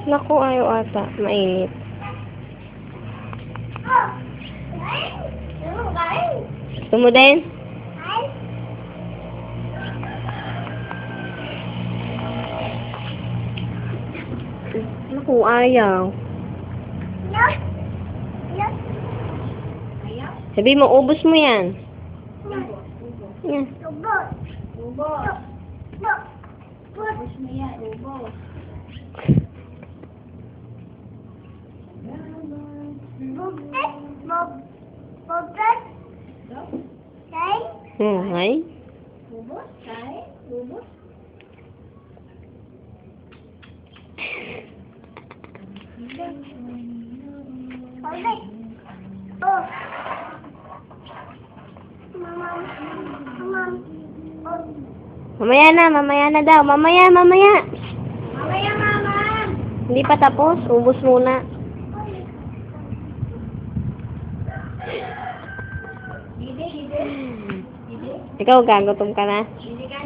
Naku, ayaw ata. Mainit. Gusto mo din? Naku, ayaw. Sabi mo, ubos mo yan. Yan. Ubos mo yan, ubos. Ay. Ubos? Kay? Ubos? Mamaya na daw. Mamaya. Mamaya, mama! Hindi pa tapos. Ubos muna. Dide. Ikaw, gagutom ka na. Dide ka.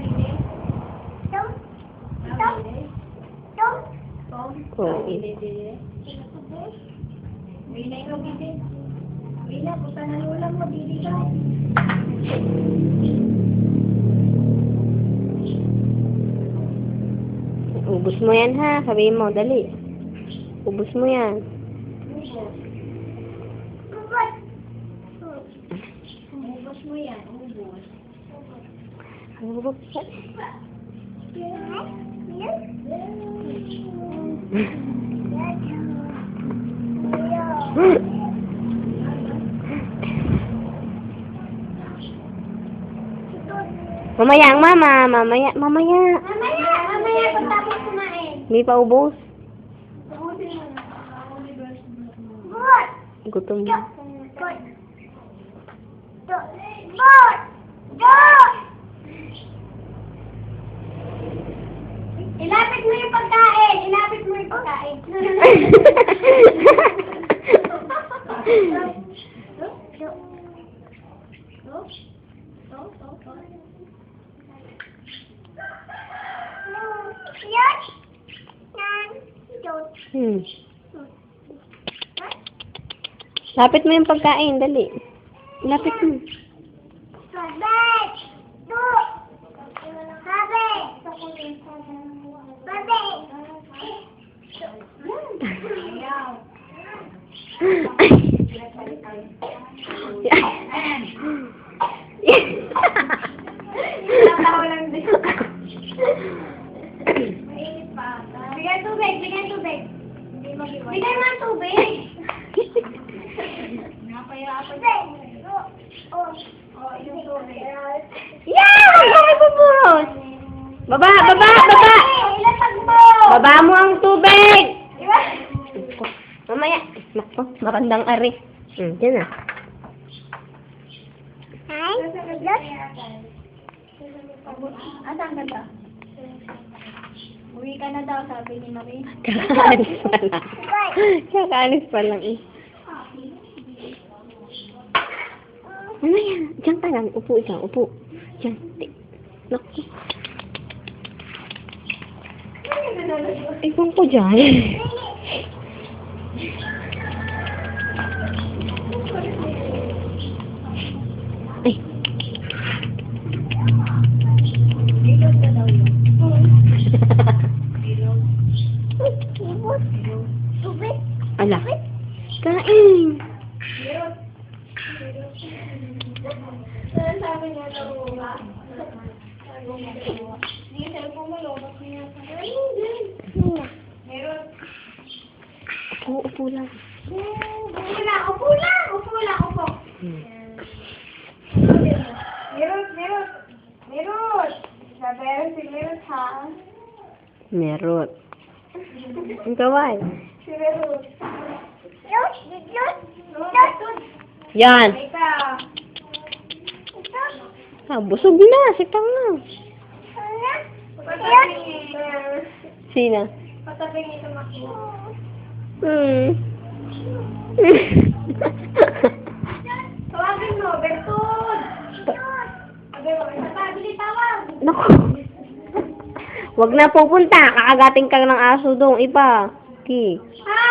Oo. Dide. Wila ikaw, dide. Wila, punta na ulam mo, dide ka. Ubos mo yan, ha? Sabihin mo, dali. Ubos mo yan. Ubos mo yan, ubos. Ubos. Mamaya ang mama. Mamaya. Mamaya, pagtapos kumain. Hindi pa ubos. Gutom na. Ilapit mo yung pagkain. Lapit mo yung pagkain, dali. Lapit mo. Bigyan tubig. Bigyan mo ang tubig. Yung tubig. Yeah! Ay, buburos! Baba! Ilatag mo! Baba mo ang tubig! Mamaya. Naku, makandang ari. Diyan na. Asan ka daw? Uwi ka na daw, sabi ni Mami. Kakaalis pa lang eh. Mamaya, diyan ka lang. Upo ikaw, upo. Diyan. Naku. Ipon ko dyan. Ay. Ala. Kain. Sabi niya daw, hindi, cellphone mo, lobas niya. Meron. Upo lang. Upo lang. Meron. Sabi si Meron, ha? Merot. Ang kaway. Si Meron. Yan. Ikaw. Busog na. Sipang na. Sina? Patapin ito maki. Tawagin mo, Bertod. Sabi mo, isa pa, bili tawag. Naku. Wag na pupunta. Kakagating ka ng aso doon. Iba. Ki. Ah!